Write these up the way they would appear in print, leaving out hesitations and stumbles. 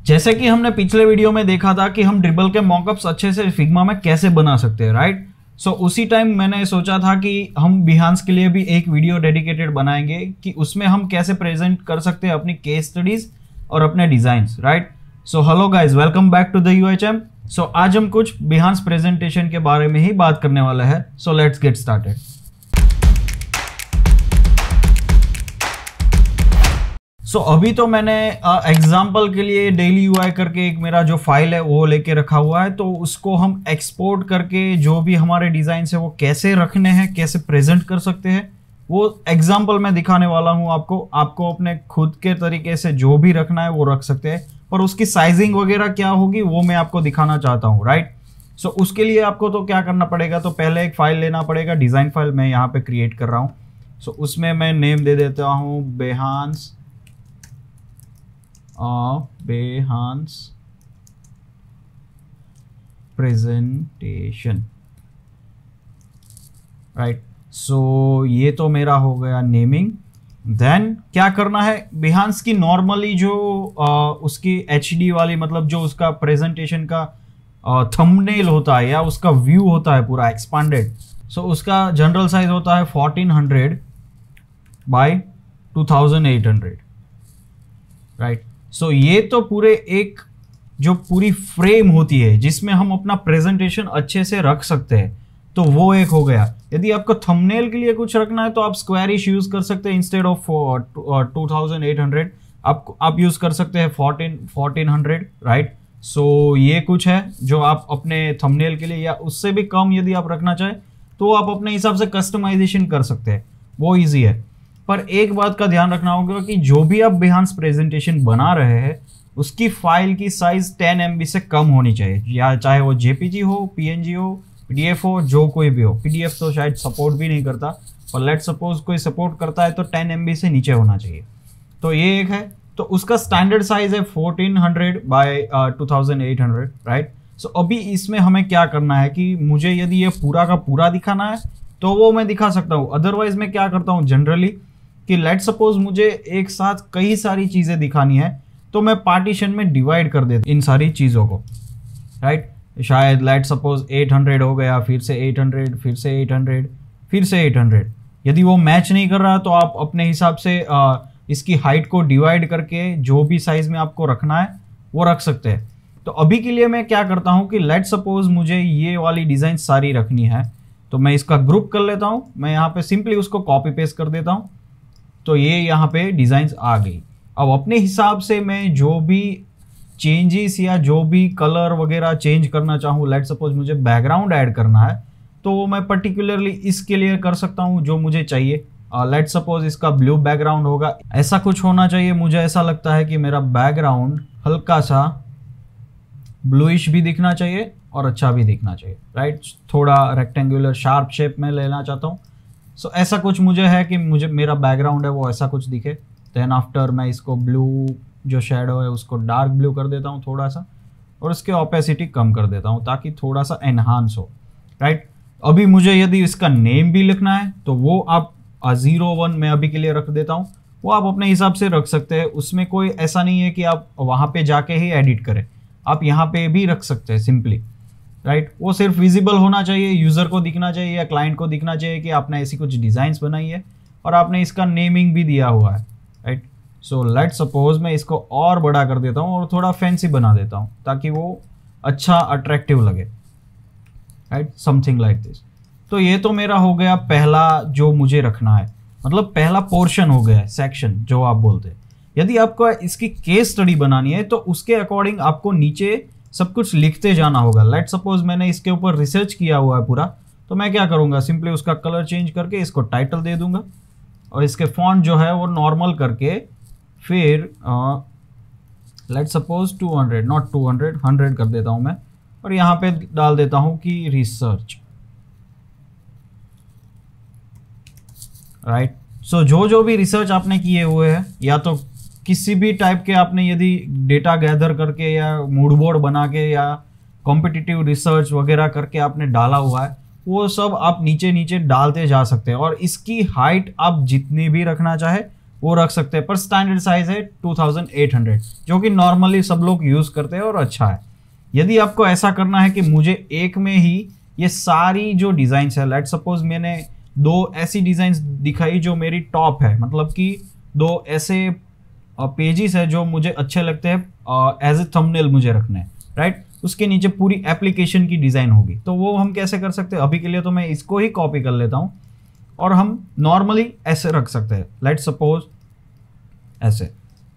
जैसे कि हमने पिछले वीडियो में देखा था कि हम ड्रिबल के मॉकअप्स अच्छे से फिग्मा में कैसे बना सकते हैं, राइट। सो उसी टाइम मैंने सोचा था कि हम बिहांस के लिए भी एक वीडियो डेडिकेटेड बनाएंगे कि उसमें हम कैसे प्रेजेंट कर सकते हैं अपनी केस स्टडीज और अपने designs, right. So hello guys, welcome back to the UHM। So आज हम कुछ बिहांस प्रेजेंटेशन के बारे में ही बात करने वाले हैं। So let's get started. So अभी तो मैंने एग्जाम्पल के लिए डेली UI करके एक मेरा जो फाइल है वो लेके रखा हुआ है, तो उसको हम एक्सपोर्ट करके जो भी हमारे डिजाइन है वो कैसे रखने हैं, कैसे प्रेजेंट कर सकते हैं, वो एग्जाम्पल मैं दिखाने वाला हूँ आपको अपने खुद के तरीके से जो भी रखना है वो रख सकते हैं, पर उसकी साइजिंग वगैरह क्या होगी वो मैं आपको दिखाना चाहता हूँ, राइट। सो उसके लिए आपको तो क्या करना पड़ेगा, तो पहले एक फाइल लेना पड़ेगा, डिजाइन फाइल मैं यहाँ पे क्रिएट कर रहा हूँ। सो उसमें मैं नेम दे देता हूँ बिहांस प्रेजेंटेशन, राइट। सो ये तो मेरा हो गया नेमिंग। देन क्या करना है, बिहांस की नॉर्मली जो उसकी HD वाली, मतलब जो उसका प्रेजेंटेशन का थंबनेल होता है या उसका व्यू होता है पूरा एक्सपांडेड, सो उसका जनरल साइज होता है 1400 बाय 2800, राइट। सो ये तो पूरे एक जो पूरी फ्रेम होती है जिसमें हम अपना प्रेजेंटेशन अच्छे से रख सकते हैं, तो वो एक हो गया। यदि आपको थंबनेल के लिए कुछ रखना है तो आप स्क्वायरिश यूज कर सकते हैं, इंस्टेड ऑफ 2800 आप यूज कर सकते हैं 1400, राइट। सो ये कुछ है जो आप अपने थंबनेल के लिए, या उससे भी कम यदि आप रखना चाहें तो आप अपने हिसाब से कस्टमाइजेशन कर सकते हैं, वो इजी है। पर एक बात का ध्यान रखना होगा कि जो भी आप बिहांस प्रेजेंटेशन बना रहे हैं उसकी फाइल की साइज 10 MB से कम होनी चाहिए, या चाहे वो JPG हो, PNG हो, PDF हो, जो कोई भी हो। PDF तो शायद सपोर्ट भी नहीं करता, पर लेट सपोज कोई सपोर्ट करता है तो 10 MB से नीचे होना चाहिए। तो ये एक है, तो उसका स्टैंडर्ड साइज है 1400 बाय 2800, राइट। सो अभी इसमें हमें क्या करना है कि मुझे यदि ये पूरा का पूरा दिखाना है तो वो मैं दिखा सकता हूँ। अदरवाइज मैं क्या करता हूँ जनरली कि लेट सपोज मुझे एक साथ कई सारी चीजें दिखानी है तो मैं पार्टीशन में डिवाइड कर देता इन सारी चीजों को, राइट। शायद लेट सपोज 800 हो गया, फिर से 800, फिर से 800, फिर से 800। यदि वो मैच नहीं कर रहा तो आप अपने हिसाब से इसकी हाइट को डिवाइड करके जो भी साइज में आपको रखना है वो रख सकते हैं। तो अभी के लिए मैं क्या करता हूँ कि लेट सपोज मुझे ये वाली डिजाइन सारी रखनी है, तो मैं इसका ग्रुप कर लेता हूँ। मैं यहाँ पे सिंपली उसको कॉपी पेस्ट कर देता हूँ, तो ये यहाँ पे डिजाइन्स आ गई। अब अपने हिसाब से मैं जो भी चेंजेस या जो भी कलर वगैरह चेंज करना चाहूँ, लेट सपोज मुझे बैकग्राउंड ऐड करना है तो वो मैं पर्टिकुलरली इसके लिए कर सकता हूँ जो मुझे चाहिए। लेट सपोज इसका ब्लू बैकग्राउंड होगा, ऐसा कुछ होना चाहिए। मुझे ऐसा लगता है कि मेरा बैकग्राउंड हल्का सा ब्लूइश भी दिखना चाहिए और अच्छा भी दिखना चाहिए, राइट। थोड़ा रेक्टेंगुलर शार्प शेप में लेना चाहता हूँ। सो ऐसा कुछ मुझे है कि मुझे मेरा बैकग्राउंड है वो ऐसा कुछ दिखे। देन आफ्टर मैं इसको ब्लू जो शेडो है उसको डार्क ब्लू कर देता हूँ थोड़ा सा, और उसके ओपेसिटी कम कर देता हूँ ताकि थोड़ा सा एनहांस हो, राइट। अभी मुझे यदि इसका नेम भी लिखना है तो वो आप 01 में अभी के लिए रख देता हूँ, वो आप अपने हिसाब से रख सकते हैं। उसमें कोई ऐसा नहीं है कि आप वहाँ पे जाके ही एडिट करें, आप यहाँ पे भी रख सकते हैं सिंपली, राइट। वो सिर्फ विजिबल होना चाहिए, यूजर को दिखना चाहिए या क्लाइंट को दिखना चाहिए कि आपने ऐसी कुछ डिजाइन्स बनाई है और आपने इसका नेमिंग भी दिया हुआ है, राइट। सो लेट सपोज मैं इसको और बड़ा कर देता हूँ और थोड़ा फैंसी बना देता हूँ ताकि वो अच्छा अट्रैक्टिव लगे, राइट, समथिंग लाइक दिस। तो ये तो मेरा हो गया पहला जो मुझे रखना है, मतलब पहला पोर्शन हो गया, सेक्शन जो आप बोलते हैं। यदि आपको इसकी केस स्टडी बनानी है तो उसके अकॉर्डिंग आपको नीचे सब कुछ लिखते जाना होगा। लेट सपोज मैंने इसके ऊपर रिसर्च किया हुआ है पूरा, तो मैं क्या करूंगा, सिंपली उसका कलर चेंज करके इसको टाइटल दे दूंगा और इसके फॉन्ट जो है वो नॉर्मल करके फिर लेट सपोज 200, नॉट 200, 100 कर देता हूं मैं, और यहाँ पे डाल देता हूं कि रिसर्च, राइट। सो जो भी रिसर्च आपने किए हुए हैं, या तो किसी भी टाइप के आपने यदि डेटा गैदर करके या मूड बोर्ड बना के या कॉम्पिटिटिव रिसर्च वगैरह करके आपने डाला हुआ है, वो सब आप नीचे नीचे डालते जा सकते हैं। और इसकी हाइट आप जितनी भी रखना चाहे वो रख सकते हैं, पर स्टैंडर्ड साइज है 2800 जो कि नॉर्मली सब लोग यूज करते हैं और अच्छा है। यदि आपको ऐसा करना है कि मुझे एक में ही ये सारी जो डिजाइन है, लेट सपोज मैंने 2 ऐसी डिजाइन दिखाई जो मेरी टॉप है, मतलब कि 2 ऐसे पेजेस है जो मुझे अच्छे लगते हैं एज ए थंबनेल मुझे रखने हैं, राइट। उसके नीचे पूरी एप्लीकेशन की डिजाइन होगी, तो वो हम कैसे कर सकते हैं? अभी के लिए तो मैं इसको ही कॉपी कर लेता हूं और हम नॉर्मली ऐसे रख सकते हैं, लेट सपोज ऐसे,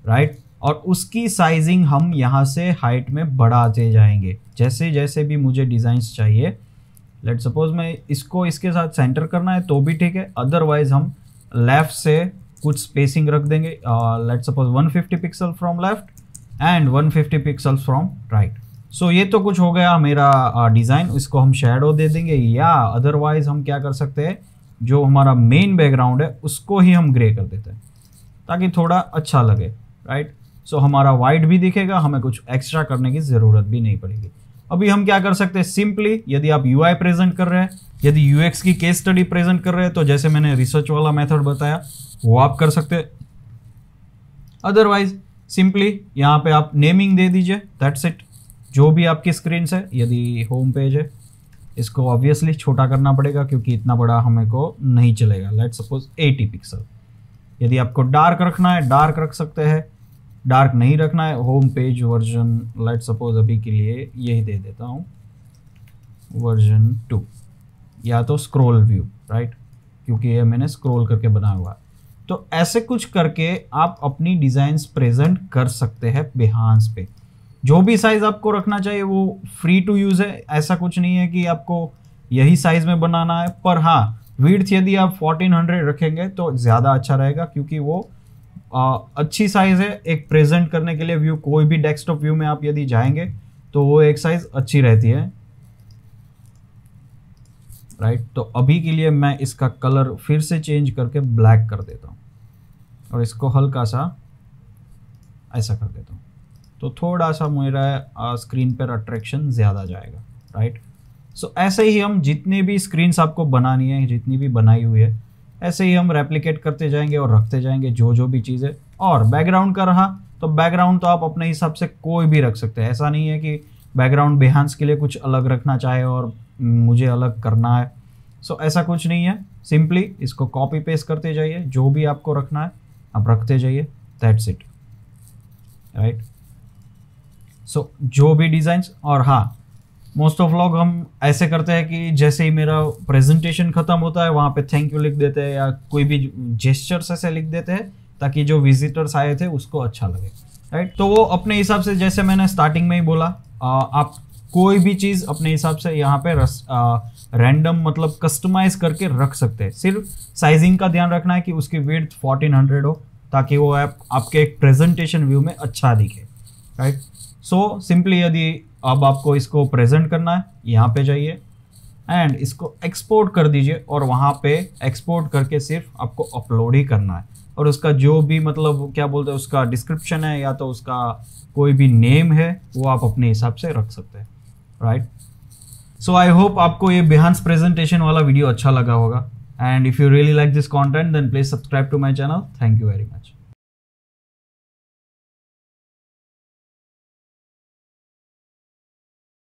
राइट। और उसकी साइजिंग हम यहाँ से हाइट में बढ़ाते जाएंगे जैसे जैसे भी मुझे डिजाइन्स चाहिए। लेट सपोज मैं इसको इसके साथ सेंटर करना है तो भी ठीक है, अदरवाइज हम लेफ्ट से कुछ स्पेसिंग रख देंगे, let suppose 150 pixel from left and 150 pixels from right. So ये तो कुछ हो गया मेरा डिज़ाइन, इसको हम शेडो दे देंगे, या अदरवाइज हम क्या कर सकते हैं, जो हमारा मेन बैकग्राउंड है उसको ही हम ग्रे कर देते हैं ताकि थोड़ा अच्छा लगे, राइट। सो हमारा वाइट भी दिखेगा, हमें कुछ एक्स्ट्रा करने की ज़रूरत भी नहीं पड़ेगी। अभी हम क्या कर सकते हैं, सिंपली यदि आप UI प्रेजेंट कर रहे हैं, यदि UX की केस स्टडी प्रेजेंट कर रहे हैं, तो जैसे मैंने रिसर्च वाला मेथड बताया वो आप कर सकते हैं। अदरवाइज सिंपली यहाँ पे आप नेमिंग दे दीजिए, दैट्स इट। जो भी आपकी स्क्रीन है, यदि होम पेज है, इसको ऑब्वियसली छोटा करना पड़ेगा क्योंकि इतना बड़ा हमें को नहीं चलेगा, लेट सपोज 80 पिक्सल। यदि आपको डार्क रखना है डार्क रख सकते हैं, डार्क नहीं रखना है home page version, let suppose अभी के लिए यही दे देता हूँ वर्जन 2, या तो स्क्रॉल व्यू, राइट, क्योंकि ये मैंने स्क्रॉल करके बनाया हुआ है। तो ऐसे कुछ करके आप अपनी डिजाइन्स प्रेजेंट कर सकते हैं बिहांस पे। जो भी साइज आपको रखना चाहिए वो फ्री टू यूज है, ऐसा कुछ नहीं है कि आपको यही साइज में बनाना है। पर हाँ, विड्थ यदि आप 1400 रखेंगे तो ज़्यादा अच्छा रहेगा क्योंकि वो अच्छी साइज है एक प्रेजेंट करने के लिए। व्यू कोई भी डेस्कटॉप व्यू में आप यदि जाएंगे तो वो एक साइज अच्छी रहती है, राइट। तो अभी के लिए मैं इसका कलर फिर से चेंज करके ब्लैक कर देता हूँ और इसको हल्का सा ऐसा कर देता हूँ, तो थोड़ा सा मेरा स्क्रीन पर अट्रैक्शन ज़्यादा जाएगा, राइट। सो ऐसे ही हम जितनी भी स्क्रीन्स आपको बनानी है, जितनी भी बनाई हुई है, ऐसे ही हम रेप्लिकेट करते जाएंगे और रखते जाएंगे जो भी चीज़ है। और बैकग्राउंड का रहा तो बैकग्राउंड तो आप अपने हिसाब से कोई भी रख सकते हैं, ऐसा नहीं है कि बैकग्राउंड बिहांस के लिए कुछ अलग रखना चाहे और मुझे अलग करना है। सो ऐसा कुछ नहीं है, सिंपली इसको कॉपी पेस्ट करते जाइए, जो भी आपको रखना है आप रखते जाइए, दैट्स इट, राइट। सो जो भी डिज़ाइंस, और हाँ, मोस्ट ऑफ लोग हम ऐसे करते हैं कि जैसे ही मेरा प्रेजेंटेशन खत्म होता है वहाँ पे थैंक यू लिख देते हैं या कोई भी जेस्चर्स ऐसे लिख देते हैं ताकि जो विजिटर्स आए थे उसको अच्छा लगे, राइट। तो वो अपने हिसाब से, जैसे मैंने स्टार्टिंग में ही बोला, आप कोई भी चीज़ अपने हिसाब से यहाँ पे रैंडम मतलब कस्टमाइज करके रख सकते हैं। सिर्फ साइजिंग का ध्यान रखना है कि उसकी विड्थ 1400 हो ताकि वो आपके एक प्रेजेंटेशन व्यू में अच्छा दिखे, राइट। सो सिंपली यदि अब आपको इसको प्रेजेंट करना है, यहाँ पे जाइए एंड इसको एक्सपोर्ट कर दीजिए और वहाँ पे एक्सपोर्ट करके सिर्फ आपको अपलोड ही करना है। और उसका जो भी मतलब क्या बोलते हैं, उसका डिस्क्रिप्शन है या तो उसका कोई भी नेम है वो आप अपने हिसाब से रख सकते हैं, राइट। सो आई होप आपको ये बिहांस प्रेजेंटेशन वाला वीडियो अच्छा लगा होगा, and if you really like this content then please subscribe to my channel. Thank you very much.